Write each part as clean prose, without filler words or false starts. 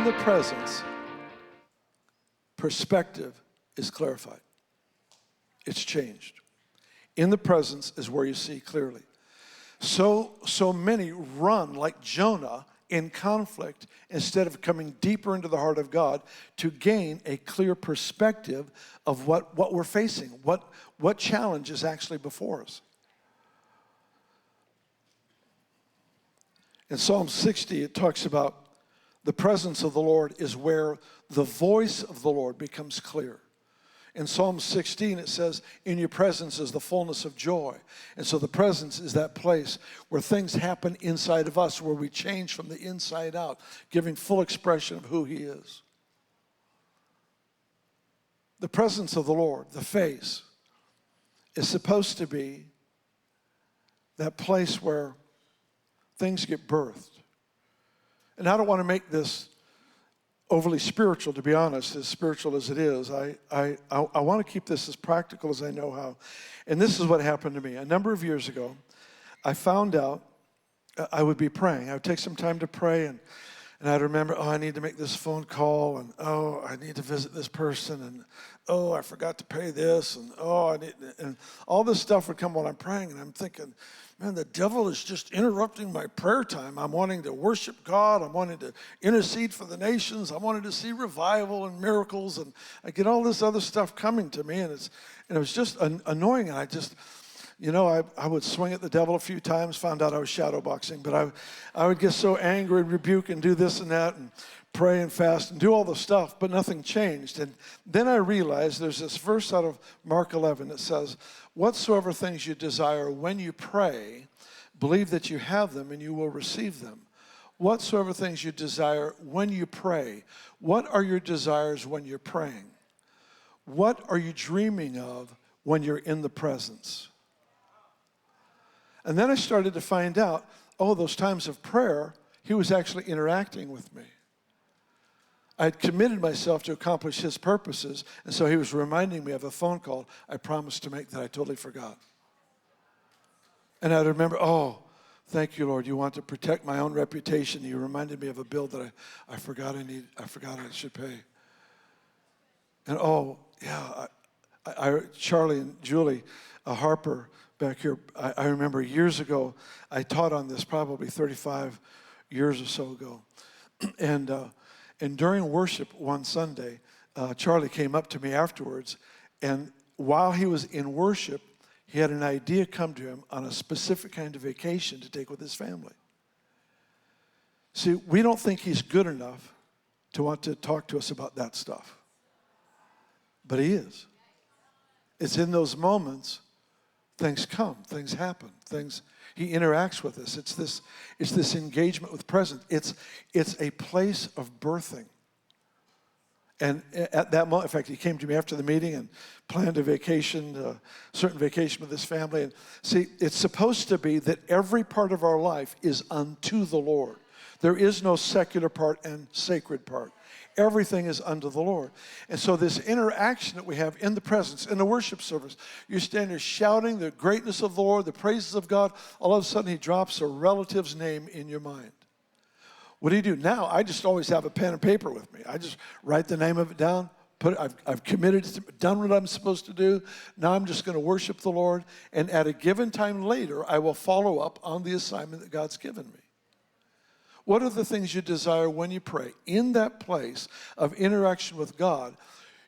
in the presence, perspective is clarified. It's changed. In the presence is where you see clearly. So many run like Jonah in conflict instead of coming deeper into the heart of God to gain a clear perspective of what we're facing, what challenge is actually before us. In Psalm 60, it talks about the presence of the Lord is where the voice of the Lord becomes clear. In Psalm 16, it says, in your presence is the fullness of joy. And so the presence is that place where things happen inside of us, where we change from the inside out, giving full expression of who he is. The presence of the Lord, the face, is supposed to be that place where things get birthed. And I don't want to make this overly spiritual, to be honest, as spiritual as it is. I want to keep this as practical as I know how. And this is what happened to me. A number of years ago, I found out I would be praying. I would take some time to pray, and I'd remember, I need to make this phone call, and I need to visit this person, and I forgot to pay this, and and all this stuff would come while I'm praying, and I'm thinking, man, the devil is just interrupting my prayer time. I'm wanting to worship God. I'm wanting to intercede for the nations. I wanted to see revival and miracles, and I get all this other stuff coming to me, and it was just annoying. And I just, I would swing at the devil a few times, found out I was shadow boxing, but I would get so angry and rebuke and do this and that and pray and fast and do all the stuff, but nothing changed. And then I realized there's this verse out of Mark 11 that says, whatsoever things you desire when you pray, believe that you have them and you will receive them. Whatsoever things you desire when you pray. What are your desires when you're praying? What are you dreaming of when you're in the presence? And then I started to find out, those times of prayer, he was actually interacting with me. I had committed myself to accomplish his purposes, and so he was reminding me of a phone call I promised to make that I totally forgot. And I'd remember, thank you, Lord. You want to protect my own reputation. You reminded me of a bill that I forgot I should pay. And Charlie and Julie Harper back here, I remember years ago, I taught on this probably 35 years or so ago. And during worship one Sunday, Charlie came up to me afterwards, and while he was in worship, he had an idea come to him on a specific kind of vacation to take with his family. See, we don't think he's good enough to want to talk to us about that stuff. But he is. It's in those moments things come, things happen, he interacts with us. It's this engagement with presence. It's a place of birthing. And at that moment, in fact, he came to me after the meeting and planned a vacation, certain vacation with his family. And see, it's supposed to be that every part of our life is unto the Lord. There is no secular part and sacred part. Everything is unto the Lord. And so this interaction that we have in the presence, in the worship service, you're standing there shouting the greatness of the Lord, the praises of God. All of a sudden, he drops a relative's name in your mind. What do? Now, I just always have a pen and paper with me. I just write the name of it down. I've committed, done what I'm supposed to do. Now I'm just going to worship the Lord. And at a given time later, I will follow up on the assignment that God's given me. What are the things you desire when you pray? In that place of interaction with God,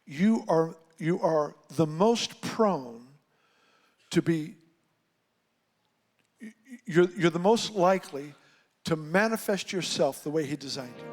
you are the most prone to be, you're the most likely to manifest yourself the way he designed you.